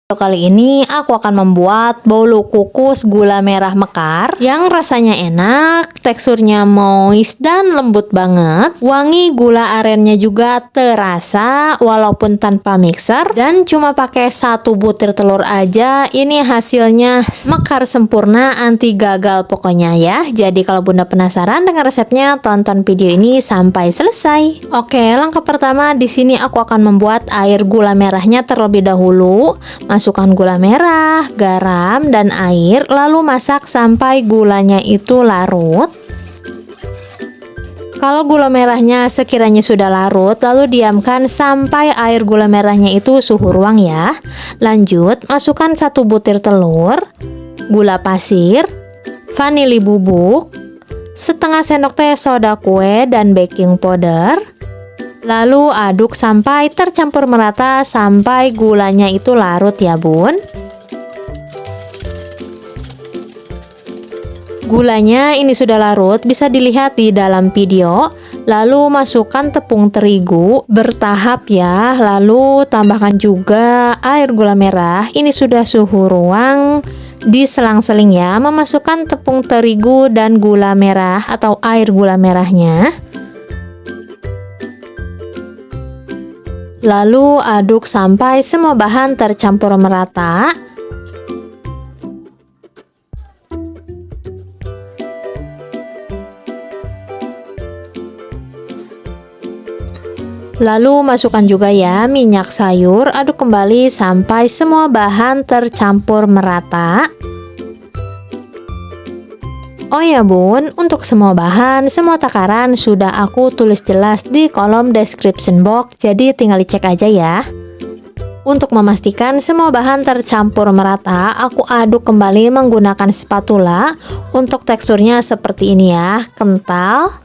Kali ini aku akan membuat bolu kukus gula merah mekar yang rasanya enak, teksturnya moist dan lembut banget. Wangi gula arennya juga terasa walaupun tanpa mixer, dan cuma pakai 1 butir telur aja. Ini hasilnya mekar sempurna, anti gagal pokoknya ya. Jadi kalau Bunda penasaran dengan resepnya, tonton video ini sampai selesai. Oke, langkah pertama di sini aku akan membuat air gula merahnya terlebih dahulu. Masukkan gula merah, garam, dan air, lalu masak sampai gulanya itu larut. Kalau gula merahnya sekiranya sudah larut, lalu diamkan sampai air gula merahnya itu suhu ruang ya. Lanjut, masukkan 1 butir telur, gula pasir, vanili bubuk, setengah sendok teh soda kue, dan baking powder. Lalu aduk sampai tercampur merata sampai gulanya itu larut ya bun. Gulanya ini sudah larut, bisa dilihat di dalam video. Lalu masukkan tepung terigu bertahap ya. Lalu tambahkan juga air gula merah. Ini sudah suhu ruang. Diselang-seling ya, memasukkan tepung terigu dan gula merah atau air gula merahnya. Lalu aduk sampai semua bahan tercampur merata. Lalu masukkan juga ya minyak sayur, aduk kembali sampai semua bahan tercampur merata. Oh ya bun, untuk semua bahan, semua takaran sudah aku tulis jelas di kolom description box, jadi tinggal dicek aja ya. Untuk memastikan semua bahan tercampur merata, aku aduk kembali menggunakan spatula. Untuk teksturnya seperti ini ya, kental.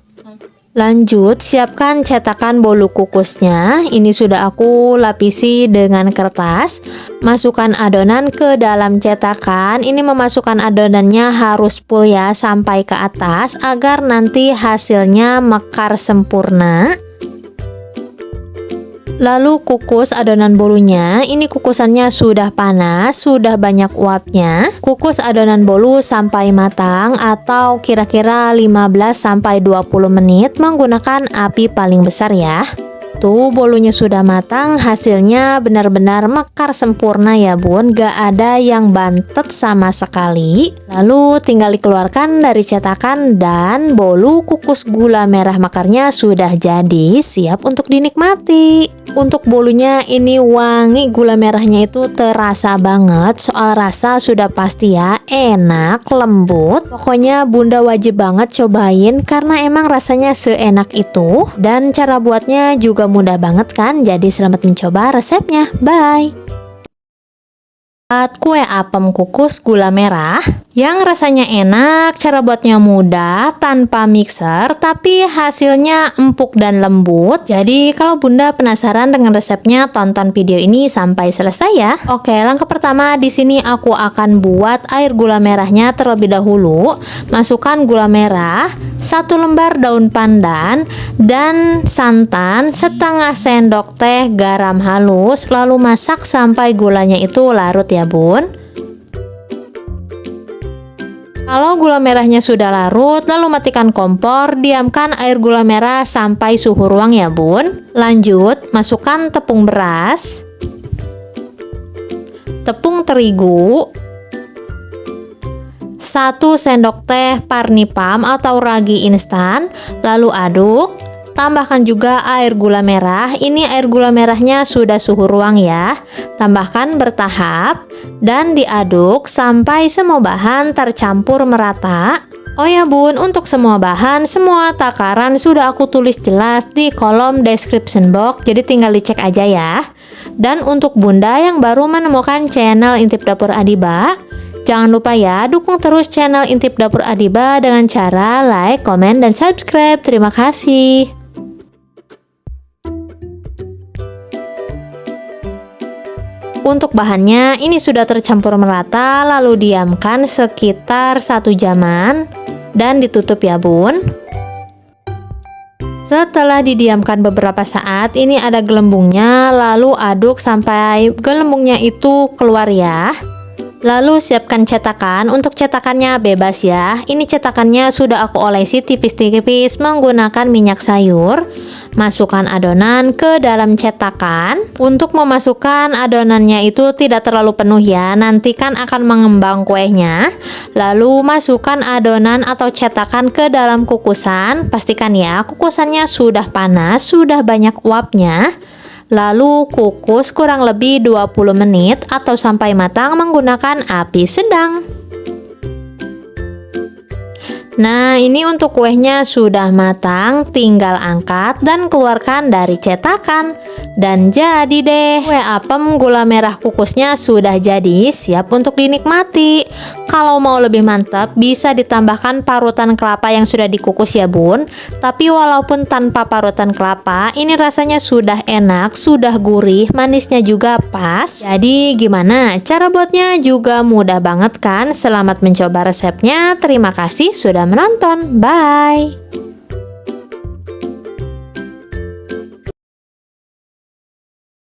Lanjut, siapkan cetakan bolu kukusnya. Ini sudah aku lapisi dengan kertas. Masukkan adonan ke dalam cetakan. Ini memasukkan adonannya harus full ya, sampai ke atas agar nanti hasilnya mekar sempurna. Lalu kukus adonan bolunya. Ini kukusannya sudah panas, sudah banyak uapnya. Kukus adonan bolu sampai matang atau kira-kira 15-20 menit menggunakan api paling besar ya. Tuh bolunya sudah matang, hasilnya benar-benar mekar sempurna ya bun, gak ada yang bantet sama sekali. Lalu tinggal dikeluarkan dari cetakan dan bolu kukus gula merah mekarnya sudah jadi, siap untuk dinikmati. Untuk bolunya ini wangi gula merahnya itu terasa banget. Soal rasa sudah pasti ya, enak, lembut. Pokoknya Bunda wajib banget cobain karena emang rasanya seenak itu. Dan cara buatnya juga mudah banget kan. Jadi selamat mencoba resepnya. Bye. Buat kue apem kukus gula merah yang rasanya enak, cara buatnya mudah, tanpa mixer, tapi hasilnya empuk dan lembut. Jadi kalau Bunda penasaran dengan resepnya, tonton video ini sampai selesai ya. Oke, langkah pertama di sini aku akan buat air gula merahnya terlebih dahulu. Masukkan gula merah, 1 lembar daun pandan, dan santan setengah sendok teh garam halus. Lalu masak sampai gulanya itu larut ya bun. Kalau gula merahnya sudah larut, lalu matikan kompor, diamkan air gula merah sampai suhu ruang ya bun. Lanjut, masukkan tepung beras, tepung terigu, 1 sendok teh parnipam atau ragi instan, lalu aduk. Tambahkan juga air gula merah. Ini air gula merahnya sudah suhu ruang ya. Tambahkan bertahap dan diaduk sampai semua bahan tercampur merata. Oh ya bun, untuk semua bahan, semua takaran sudah aku tulis jelas di kolom description box, jadi tinggal dicek aja ya. Dan untuk Bunda yang baru menemukan channel Intip Dapur Adiba, jangan lupa ya, dukung terus channel Intip Dapur Adiba dengan cara like, komen, dan subscribe. Terima kasih. Untuk bahannya ini sudah tercampur merata, lalu diamkan sekitar 1 jaman dan ditutup ya bun. Setelah didiamkan beberapa saat, ini ada gelembungnya, lalu aduk sampai gelembungnya itu keluar ya. Lalu siapkan cetakan. Untuk cetakannya bebas ya. Ini cetakannya sudah aku olesi tipis-tipis menggunakan minyak sayur. Masukkan adonan ke dalam cetakan. Untuk memasukkan adonannya itu tidak terlalu penuh ya. Nanti kan akan mengembang kuehnya. Lalu masukkan adonan atau cetakan ke dalam kukusan. Pastikan ya kukusannya sudah panas, sudah banyak uapnya. Lalu kukus kurang lebih 20 menit atau sampai matang menggunakan api sedang. Nah, ini untuk kuehnya sudah matang, tinggal angkat dan keluarkan dari cetakan. Dan jadi deh, kue apem gula merah kukusnya sudah jadi, siap untuk dinikmati. Kalau mau lebih mantap, bisa ditambahkan parutan kelapa yang sudah dikukus ya bun. Tapi walaupun tanpa parutan kelapa, ini rasanya sudah enak, sudah gurih, manisnya juga pas. Jadi gimana? Cara buatnya juga mudah banget kan? Selamat mencoba resepnya. Terima kasih sudah menonton. Bye.